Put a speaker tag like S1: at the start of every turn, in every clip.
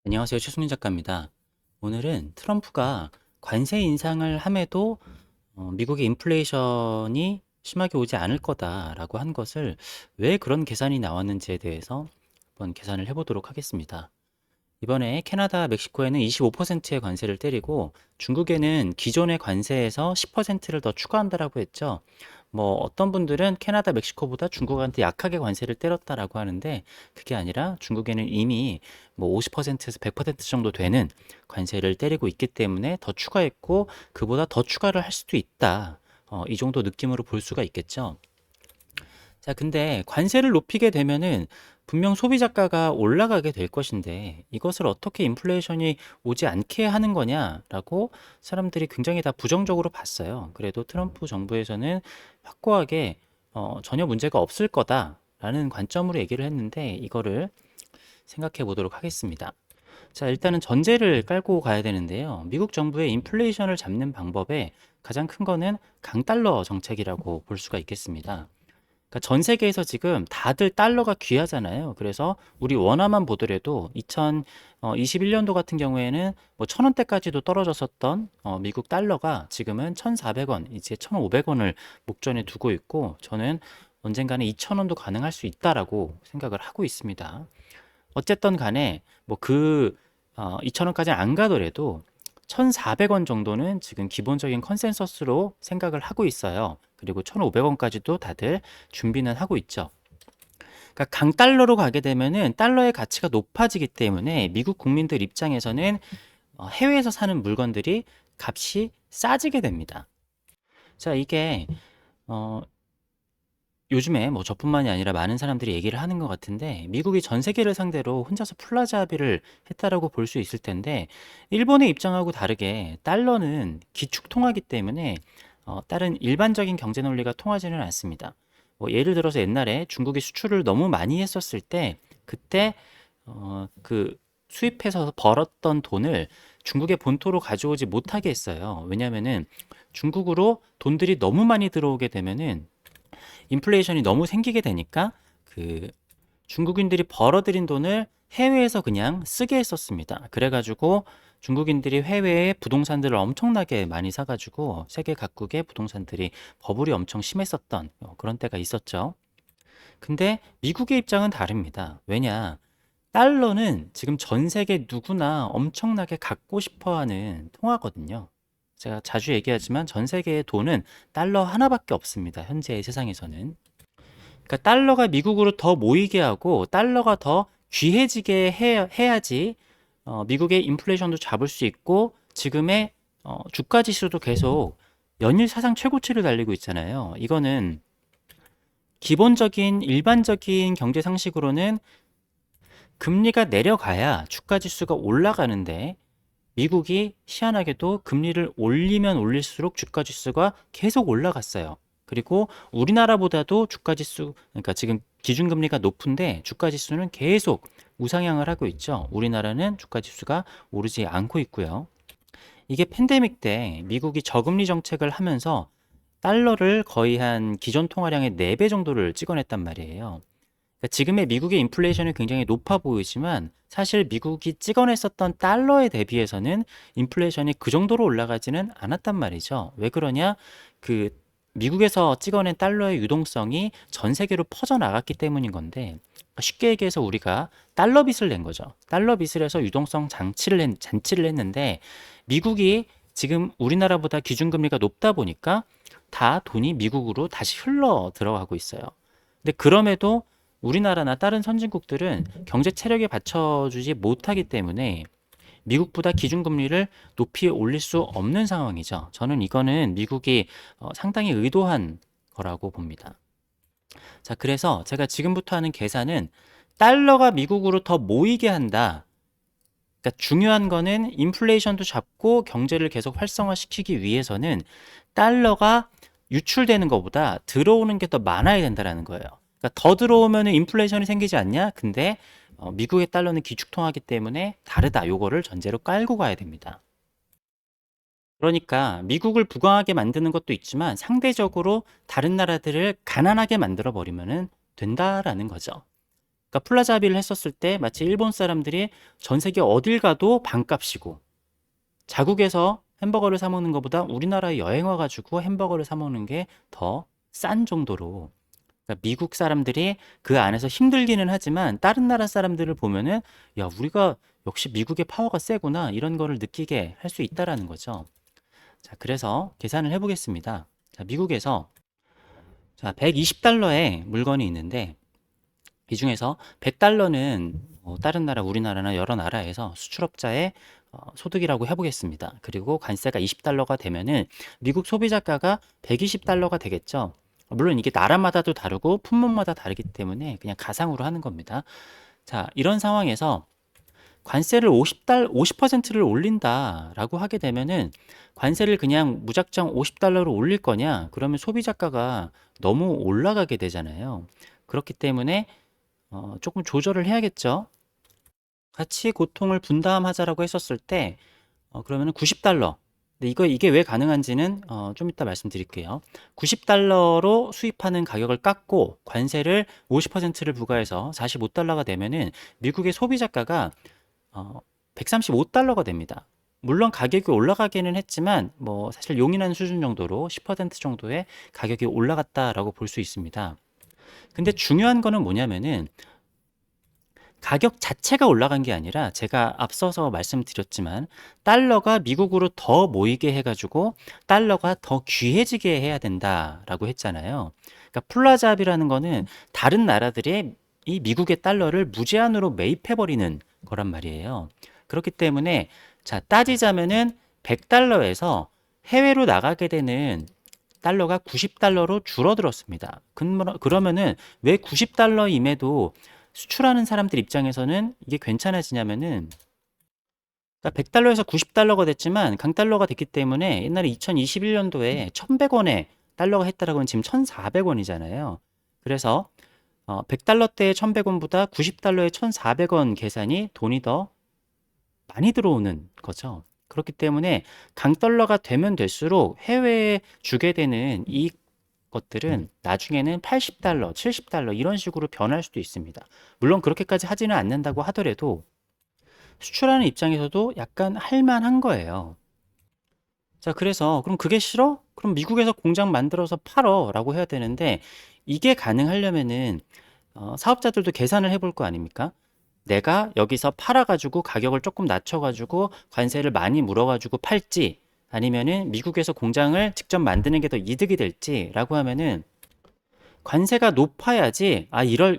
S1: 안녕하세요. 최승윤 작가입니다. 오늘은 트럼프가 관세 인상을 함에도 미국의 인플레이션이 심하게 오지 않을 거다라고 한 것을 왜 그런 계산이 나왔는지에 대해서 한번 계산을 해보도록 하겠습니다. 이번에 캐나다, 멕시코에는 25%의 관세를 때리고 중국에는 기존의 관세에서 10%를 더 추가한다라고 했죠. 뭐 어떤 분들은 캐나다, 멕시코보다 중국한테 약하게 관세를 때렸다라고 하는데 그게 아니라 중국에는 이미 뭐 50%에서 100% 정도 되는 관세를 때리고 있기 때문에 더 추가했고 그보다 더 추가를 할 수도 있다. 이 정도 느낌으로 볼 수가 있겠죠. 자, 근데 관세를 높이게 되면은 분명 소비 자가가 올라가게 될 것인데 이것을 어떻게 인플레이션이 오지 않게 하는 거냐라고 사람들이 굉장히 다 부정적으로 봤어요. 그래도 트럼프 정부에서는 확고하게 전혀 문제가 없을 거다라는 관점으로 얘기를 했는데 이거를 생각해 보도록 하겠습니다. 자, 일단은 전제를 깔고 가야 되는데요. 미국 정부의 인플레이션을 잡는 방법의 가장 큰 거는 강달러 정책이라고 볼 수가 있겠습니다. 그러니까 전 세계에서 지금 다들 달러가 귀하잖아요. 그래서 우리 원화만 보더라도 2021년도 같은 경우에는 뭐 1,000원대까지도 떨어졌었던 미국 달러가 지금은 1,400원, 이제 1,500원을 목전에 두고 있고 저는 언젠가는 2,000원도 가능할 수 있다라고 생각을 하고 있습니다. 어쨌든 간에 뭐그 2,000원까지는 안 가더라도 1,400원 정도는 지금 기본적인 컨센서스로 생각을 하고 있어요. 그리고 1,500원까지도 다들 준비는 하고 있죠. 그러니까 강달러로 가게 되면은 달러의 가치가 높아지기 때문에 미국 국민들 입장에서는 해외에서 사는 물건들이 값이 싸지게 됩니다. 자, 이게 어, 요즘에 뭐 저뿐만이 아니라 많은 사람들이 얘기를 하는 것 같은데 미국이 전 세계를 상대로 혼자서 플라자 합의를 했다라고 볼 수 있을 텐데 일본의 입장하고 다르게 달러는 기축통화이기 때문에 다른 일반적인 경제 논리가 통하지는 않습니다. 뭐 예를 들어서 옛날에 중국이 수출을 너무 많이 했었을 때 그때 그 수입해서 벌었던 돈을 중국의 본토로 가져오지 못하게 했어요. 왜냐하면은 중국으로 돈들이 너무 많이 들어오게 되면은 인플레이션이 너무 생기게 되니까 그 중국인들이 벌어들인 돈을 해외에서 그냥 쓰게 했었습니다. 그래가지고 중국인들이 해외에 부동산들을 엄청나게 많이 사가지고 세계 각국의 부동산들이 버블이 엄청 심했었던 그런 때가 있었죠. 근데 미국의 입장은 다릅니다. 왜냐? 달러는 지금 전 세계 누구나 엄청나게 갖고 싶어 하는 통화거든요. 제가 자주 얘기하지만 전 세계의 돈은 달러 하나밖에 없습니다. 현재의 세상에서는. 그러니까 달러가 미국으로 더 모이게 하고 달러가 더 귀해지게 해야지 미국의 인플레이션도 잡을 수 있고 지금의 주가 지수도 계속 연일 사상 최고치를 달리고 있잖아요. 이거는 기본적인 일반적인 경제 상식으로는 금리가 내려가야 주가 지수가 올라가는데 미국이 희한하게도 금리를 올리면 올릴수록 주가 지수가 계속 올라갔어요. 그리고 우리나라보다도 주가 지수, 그러니까 지금 기준금리가 높은데 주가 지수는 계속 우상향을 하고 있죠. 우리나라는 주가 지수가 오르지 않고 있고요. 이게 팬데믹 때 미국이 저금리 정책을 하면서 달러를 거의 한 기존 통화량의 4배 정도를 찍어냈단 말이에요. 그러니까 지금의 미국의 인플레이션이 굉장히 높아 보이지만 사실 미국이 찍어냈었던 달러에 대비해서는 인플레이션이 그 정도로 올라가지는 않았단 말이죠. 왜 그러냐? 그 미국에서 찍어낸 달러의 유동성이 전 세계로 퍼져나갔기 때문인 건데 쉽게 얘기해서 우리가 달러 빚을 낸 거죠. 달러 빚을 해서 유동성 잔치를 했는데 미국이 지금 우리나라보다 기준금리가 높다 보니까 다 돈이 미국으로 다시 흘러 들어가고 있어요. 근데 그럼에도 우리나라나 다른 선진국들은 경제 체력에 받쳐주지 못하기 때문에 미국보다 기준금리를 높이 올릴 수 없는 상황이죠. 저는 이거는 미국이 상당히 의도한 거라고 봅니다. 자, 그래서 제가 지금부터 하는 계산은 달러가 미국으로 더 모이게 한다. 그러니까 중요한 거는 인플레이션도 잡고 경제를 계속 활성화시키기 위해서는 달러가 유출되는 것보다 들어오는 게 더 많아야 된다라는 거예요. 그러니까 더 들어오면 인플레이션이 생기지 않냐? 근데 미국의 달러는 기축통화이기 때문에 다르다. 요거를 전제로 깔고 가야 됩니다. 그러니까 미국을 부강하게 만드는 것도 있지만 상대적으로 다른 나라들을 가난하게 만들어 버리면 된다라는 거죠. 그러니까 플라자 합의를 했었을 때 마치 일본 사람들이 전 세계 어딜 가도 반값이고, 자국에서 햄버거를 사 먹는 것보다 우리나라에 여행 와가지고 햄버거를 사 먹는 게 더 싼 정도로, 그러니까 미국 사람들이 그 안에서 힘들기는 하지만 다른 나라 사람들을 보면은 야, 우리가 역시 미국의 파워가 세구나 이런 거를 느끼게 할 수 있다라는 거죠. 자, 그래서 계산을 해보겠습니다. 자, 미국에서 자, 120달러의 물건이 있는데 이 중에서 100달러는 다른 나라, 우리나라나 여러 나라에서 수출업자의 소득이라고 해보겠습니다. 그리고 관세가 20달러가 되면은 미국 소비자가가 120달러가 되겠죠. 물론 이게 나라마다도 다르고 품목마다 다르기 때문에 그냥 가상으로 하는 겁니다. 자, 이런 상황에서 관세를 50%를 올린다라고 하게 되면은 관세를 그냥 무작정 50달러로 올릴 거냐? 그러면 소비자가가 너무 올라가게 되잖아요. 그렇기 때문에 조금 조절을 해야겠죠. 같이 고통을 분담하자라고 했었을 때 그러면은 90달러. 근데 이게 왜 가능한지는 좀 이따 말씀드릴게요. 90달러로 수입하는 가격을 깎고 관세를 50%를 부과해서 45달러가 되면은 미국의 소비자가가 135달러가 됩니다. 물론 가격이 올라가기는 했지만 뭐 사실 용인하는 수준 정도로 10% 정도의 가격이 올라갔다라고 볼 수 있습니다. 근데 중요한 거는 뭐냐면은 가격 자체가 올라간 게 아니라 제가 앞서서 말씀드렸지만 달러가 미국으로 더 모이게 해가지고 달러가 더 귀해지게 해야 된다라고 했잖아요. 그러니까 플라자합이라는 거는 다른 나라들의 이 미국의 달러를 무제한으로 매입해버리는 거란 말이에요. 그렇기 때문에 자, 따지자면은 100달러에서 해외로 나가게 되는 달러가 90달러로 줄어들었습니다. 그러면은 왜 90달러임에도 수출하는 사람들 입장에서는 이게 괜찮아지냐면은, 그러니까 100달러에서 90달러가 됐지만 강달러가 됐기 때문에 옛날에 2021년도에 1100원에 달러가 했다라고 하면 지금 1400원이잖아요. 그래서 100달러대의 1100원보다 90달러에 1400원 계산이 돈이 더 많이 들어오는 거죠. 그렇기 때문에 강달러가 되면 될수록 해외에 주게 되는 이 것들은 나중에는 80달러, 70달러 이런 식으로 변할 수도 있습니다. 물론 그렇게까지 하지는 않는다고 하더라도 수출하는 입장에서도 약간 할만한 거예요. 자, 그래서 그럼 그게 싫어? 그럼 미국에서 공장 만들어서 팔어 라고 해야 되는데 이게 가능하려면은 사업자들도 계산을 해볼 거 아닙니까? 내가 여기서 팔아가지고 가격을 조금 낮춰가지고 관세를 많이 물어가지고 팔지 아니면은 미국에서 공장을 직접 만드는 게 더 이득이 될지라고 하면은 관세가 높아야지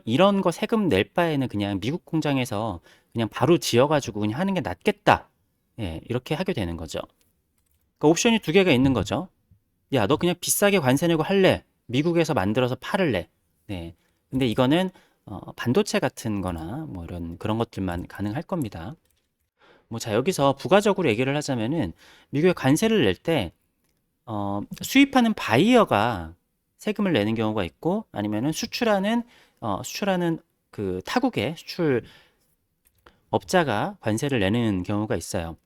S1: 이런 거 세금 낼 바에는 그냥 미국 공장에서 그냥 바로 지어가지고 그냥 하는 게 낫겠다. 예, 이렇게 하게 되는 거죠. 그러니까 옵션이 두 개가 있는 거죠. 야, 너 그냥 비싸게 관세 내고 할래? 미국에서 만들어서 팔을래? 네. 근데 이거는 반도체 같은 거나 뭐 이런 그런 것들만 가능할 겁니다. 뭐 자, 여기서 부가적으로 얘기를 하자면은 미국에 관세를 낼 때 수입하는 바이어가 세금을 내는 경우가 있고 아니면은 수출하는 그 타국의 수출 업자가 관세를 내는 경우가 있어요.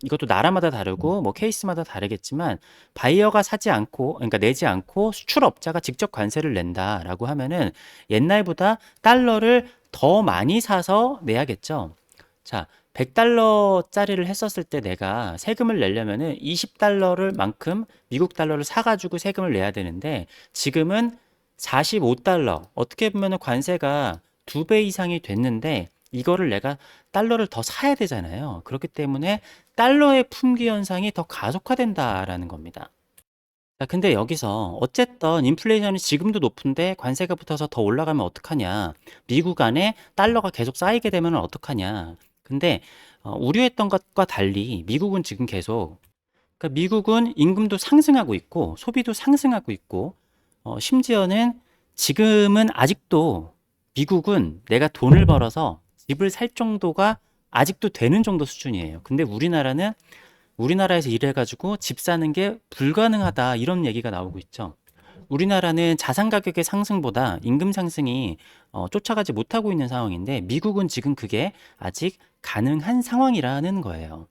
S1: 이것도 나라마다 다르고 뭐 케이스마다 다르겠지만 바이어가 사지 않고 그러니까 내지 않고 수출업자가 직접 관세를 낸다라고 하면은 옛날보다 달러를 더 많이 사서 내야겠죠. 자, 100달러짜리를 했었을 때 내가 세금을 내려면은 20달러를 만큼 미국 달러를 사가지고 세금을 내야 되는데 지금은 45달러. 어떻게 보면은 관세가 2배 이상이 됐는데 이거를 내가 달러를 더 사야 되잖아요. 그렇기 때문에 달러의 품귀 현상이 더 가속화된다라는 겁니다. 자, 근데 여기서 어쨌든 인플레이션이 지금도 높은데 관세가 붙어서 더 올라가면 어떡하냐? 미국 안에 달러가 계속 쌓이게 되면 어떡하냐? 근데 우려했던 것과 달리 미국은 지금 계속 그러니까 미국은 임금도 상승하고 있고 소비도 상승하고 있고 심지어는 지금은 아직도 미국은 내가 돈을 벌어서 집을 살 정도가 아직도 되는 정도 수준이에요. 근데 우리나라에서 일해가지고 집 사는 게 불가능하다 이런 얘기가 나오고 있죠. 우리나라는 자산 가격의 상승보다 임금 상승이 쫓아가지 못하고 있는 상황인데 미국은 지금 그게 아직 가능한 상황이라는 거예요.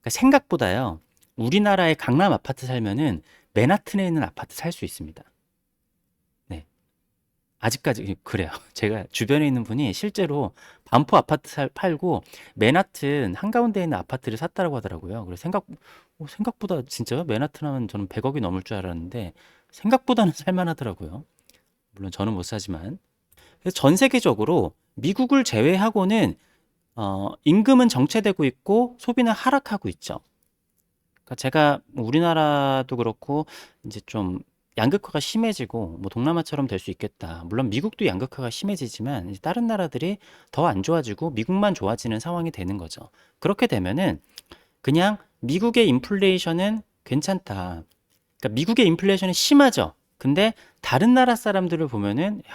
S1: 그러니까 생각보다요. 우리나라의 강남 아파트 살면은 맨하튼에 있는 아파트 살 수 있습니다. 네. 아직까지 그래요. 제가 주변에 있는 분이 실제로 반포 아파트 팔고 맨하튼 한가운데 있는 아파트를 샀다고 하더라고요. 그래서 생각보다 진짜요? 맨하튼 하면 저는 100억이 넘을 줄 알았는데 생각보다는 살만하더라고요. 물론 저는 못 사지만. 그래서 전 세계적으로 미국을 제외하고는 임금은 정체되고 있고 소비는 하락하고 있죠. 그러니까 제가 우리나라도 그렇고 이제 좀 양극화가 심해지고 뭐 동남아처럼 될 수 있겠다. 물론 미국도 양극화가 심해지지만 이제 다른 나라들이 더 안 좋아지고 미국만 좋아지는 상황이 되는 거죠. 그렇게 되면은 그냥 미국의 인플레이션은 괜찮다. 그러니까 미국의 인플레이션은 심하죠. 근데 다른 나라 사람들을 보면은 야,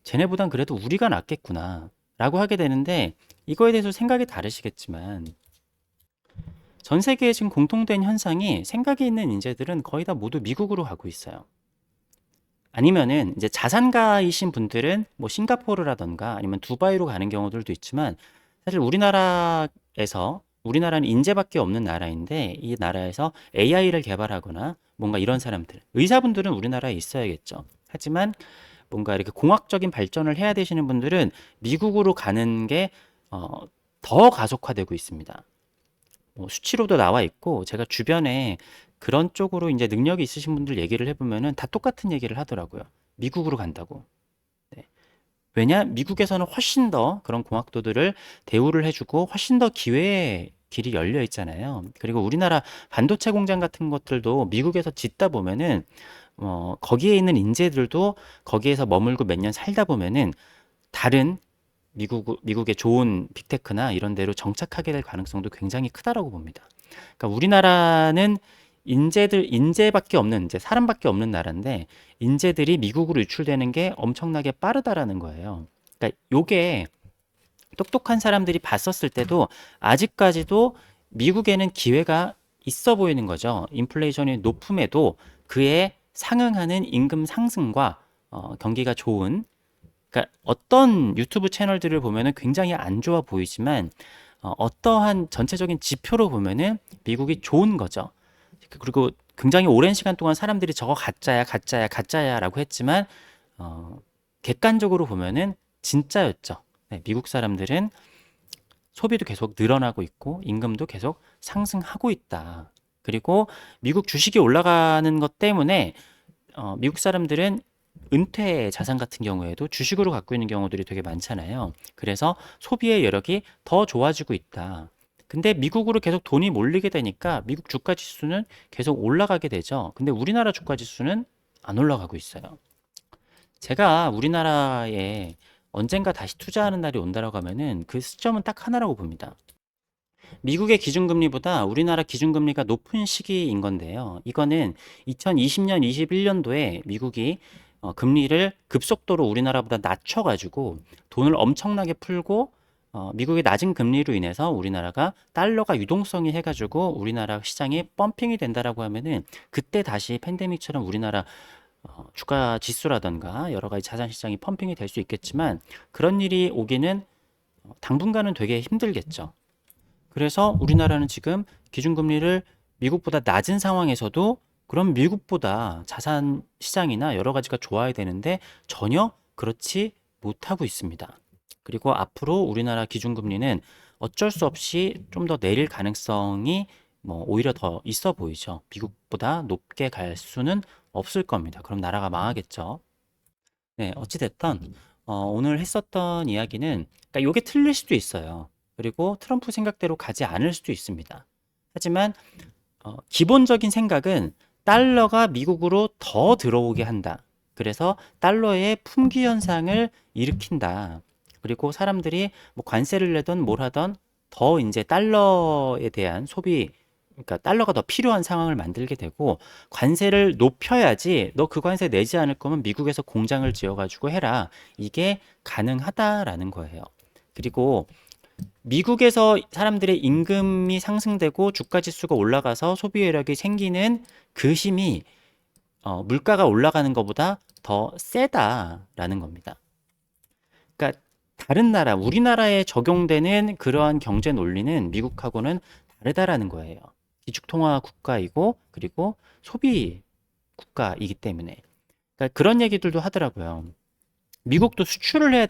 S1: 쟤네보단 그래도 우리가 낫겠구나. 라고 하게 되는데 이거에 대해서 생각이 다르시겠지만 전 세계에 지금 공통된 현상이 생각이 있는 인재들은 거의 다 모두 미국으로 가고 있어요. 아니면은 이제 자산가이신 분들은 뭐 싱가포르라던가 아니면 두바이로 가는 경우들도 있지만 사실 우리나라는 인재밖에 없는 나라인데 이 나라에서 AI를 개발하거나 뭔가 이런 사람들, 의사분들은 우리나라에 있어야겠죠. 하지만 뭔가 이렇게 공학적인 발전을 해야 되시는 분들은 미국으로 가는 게 더 가속화되고 있습니다. 뭐 수치로도 나와 있고 제가 주변에 그런 쪽으로 이제 능력이 있으신 분들 얘기를 해보면은 다 똑같은 얘기를 하더라고요. 미국으로 간다고. 네. 왜냐? 미국에서는 훨씬 더 그런 공학도들을 대우를 해주고 훨씬 더 기회의 길이 열려 있잖아요. 그리고 우리나라 반도체 공장 같은 것들도 미국에서 짓다 보면은 거기에 있는 인재들도 거기에서 머물고 몇 년 살다 보면은 다른 미국의 좋은 빅테크나 이런 데로 정착하게 될 가능성도 굉장히 크다라고 봅니다. 그러니까 우리나라는 인재밖에 없는, 이제 사람밖에 없는 나라인데, 인재들이 미국으로 유출되는 게 엄청나게 빠르다라는 거예요. 그러니까 요게 똑똑한 사람들이 봤었을 때도 아직까지도 미국에는 기회가 있어 보이는 거죠. 인플레이션이 높음에도 그에 상응하는 임금 상승과 경기가 좋은, 그러니까 어떤 유튜브 채널들을 보면은 굉장히 안 좋아 보이지만 어떠한 전체적인 지표로 보면은 미국이 좋은 거죠. 그리고 굉장히 오랜 시간 동안 사람들이 저거 가짜야, 가짜야, 가짜야라고 했지만 객관적으로 보면은 진짜였죠. 네, 미국 사람들은 소비도 계속 늘어나고 있고 임금도 계속 상승하고 있다. 그리고 미국 주식이 올라가는 것 때문에 미국 사람들은 은퇴 자산 같은 경우에도 주식으로 갖고 있는 경우들이 되게 많잖아요. 그래서 소비의 여력이 더 좋아지고 있다. 근데 미국으로 계속 돈이 몰리게 되니까 미국 주가 지수는 계속 올라가게 되죠. 근데 우리나라 주가 지수는 안 올라가고 있어요. 제가 우리나라에 언젠가 다시 투자하는 날이 온다라고 하면은 그 시점은 딱 하나라고 봅니다. 미국의 기준금리보다 우리나라 기준금리가 높은 시기인 건데요. 이거는 2020년, 21년도에 미국이 금리를 급속도로 우리나라보다 낮춰가지고 돈을 엄청나게 풀고 미국의 낮은 금리로 인해서 우리나라가 달러가 유동성이 해가지고 우리나라 시장이 펌핑이 된다라고 하면은 그때 다시 팬데믹처럼 우리나라 주가 지수라던가 여러 가지 자산 시장이 펌핑이 될 수 있겠지만 그런 일이 오기는 당분간은 되게 힘들겠죠. 그래서 우리나라는 지금 기준금리를 미국보다 낮은 상황에서도 그럼 미국보다 자산 시장이나 여러 가지가 좋아야 되는데 전혀 그렇지 못하고 있습니다. 그리고 앞으로 우리나라 기준금리는 어쩔 수 없이 좀 더 내릴 가능성이 뭐 오히려 더 있어 보이죠. 미국보다 높게 갈 수는 없을 겁니다. 그럼 나라가 망하겠죠. 네, 어찌됐든 오늘 했었던 이야기는 그러니까 이게 틀릴 수도 있어요. 그리고 트럼프 생각대로 가지 않을 수도 있습니다. 하지만 기본적인 생각은 달러가 미국으로 더 들어오게 한다. 그래서 달러의 품귀 현상을 일으킨다. 그리고 사람들이 뭐 관세를 내든 뭘 하든 더 이제 달러에 대한 소비, 그러니까 달러가 더 필요한 상황을 만들게 되고 관세를 높여야지 너 그 관세 내지 않을 거면 미국에서 공장을 지어가지고 해라. 이게 가능하다라는 거예요. 그리고 미국에서 사람들의 임금이 상승되고 주가 지수가 올라가서 소비 여력이 생기는 그 힘이 물가가 올라가는 것보다 더 세다라는 겁니다. 그러니까 다른 나라, 우리나라에 적용되는 그러한 경제 논리는 미국하고는 다르다라는 거예요. 기축통화 국가이고 그리고 소비 국가이기 때문에. 그러니까 그런 얘기들도 하더라고요. 미국도 수출을 해야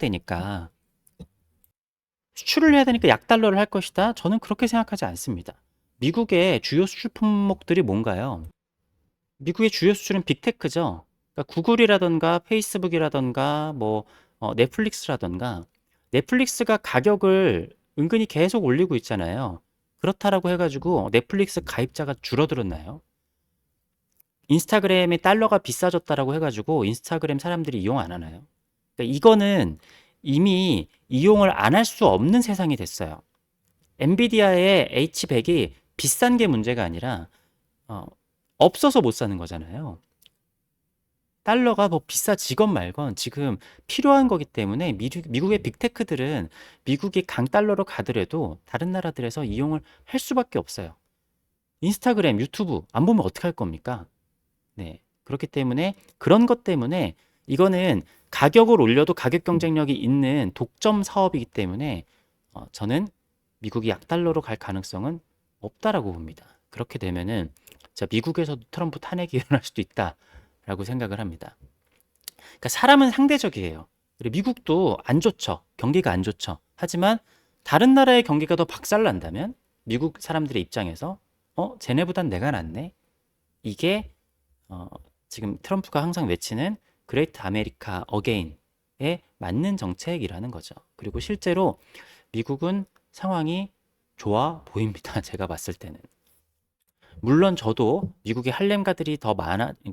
S1: 되니까 약달러를 할 것이다. 저는 그렇게 생각하지 않습니다. 미국의 주요 수출 품목들이 뭔가요? 미국의 주요 수출은 빅테크죠. 그러니까 구글이라던가 페이스북이라던가 뭐 넷플릭스라던가 넷플릭스가 가격을 은근히 계속 올리고 있잖아요. 그렇다라고 해가지고 넷플릭스 가입자가 줄어들었나요? 인스타그램의 달러가 비싸졌다라고 해가지고 인스타그램 사람들이 이용 안 하나요? 그러니까 이거는 이미 이용을 안 할 수 없는 세상이 됐어요. 엔비디아의 H100이 비싼 게 문제가 아니라 어, 없어서 못 사는 거잖아요. 달러가 뭐 비싸지건 말건 지금 필요한 거기 때문에 미국의 빅테크들은 미국이 강달러로 가더라도 다른 나라들에서 이용을 할 수밖에 없어요. 인스타그램, 유튜브 안 보면 어떡할 겁니까? 네. 그렇기 때문에 그런 것 때문에 이거는 가격을 올려도 가격 경쟁력이 있는 독점 사업이기 때문에 저는 미국이 약달러로 갈 가능성은 없다라고 봅니다. 그렇게 되면은 미국에서도 트럼프 탄핵이 일어날 수도 있다라고 생각을 합니다. 그러니까 사람은 상대적이에요. 그리고 미국도 안 좋죠. 경기가 안 좋죠. 하지만 다른 나라의 경기가 더 박살난다면 미국 사람들의 입장에서 쟤네보단 내가 낫네. 이게 어, 지금 트럼프가 항상 외치는 그레이트 아메리카 어게인에 맞는 정책이라는 거죠. 그리고 실제로 미국은 상황이 좋아 보입니다. 제가 봤을 때는. 물론 저도 미국의 할렘가들이 더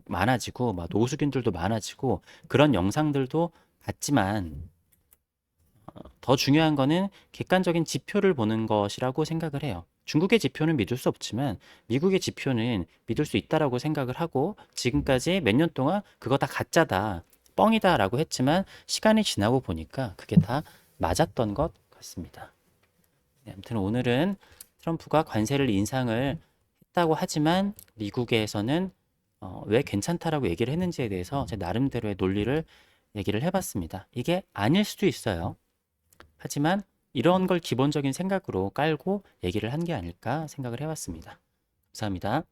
S1: 많아지고 막 노숙인들도 많아지고 그런 영상들도 봤지만 더 중요한 거는 객관적인 지표를 보는 것이라고 생각을 해요. 중국의 지표는 믿을 수 없지만 미국의 지표는 믿을 수 있다라고 생각을 하고 지금까지 몇 년 동안 그거 다 가짜다, 뻥이다라고 했지만 시간이 지나고 보니까 그게 다 맞았던 것 같습니다. 네, 아무튼 오늘은 트럼프가 관세를 인상을 했다고 하지만 미국에서는 왜 괜찮다라고 얘기를 했는지에 대해서 제 나름대로의 논리를 얘기를 해봤습니다. 이게 아닐 수도 있어요. 하지만 이런 걸 기본적인 생각으로 깔고 얘기를 한 게 아닐까 생각을 해봤습니다. 감사합니다.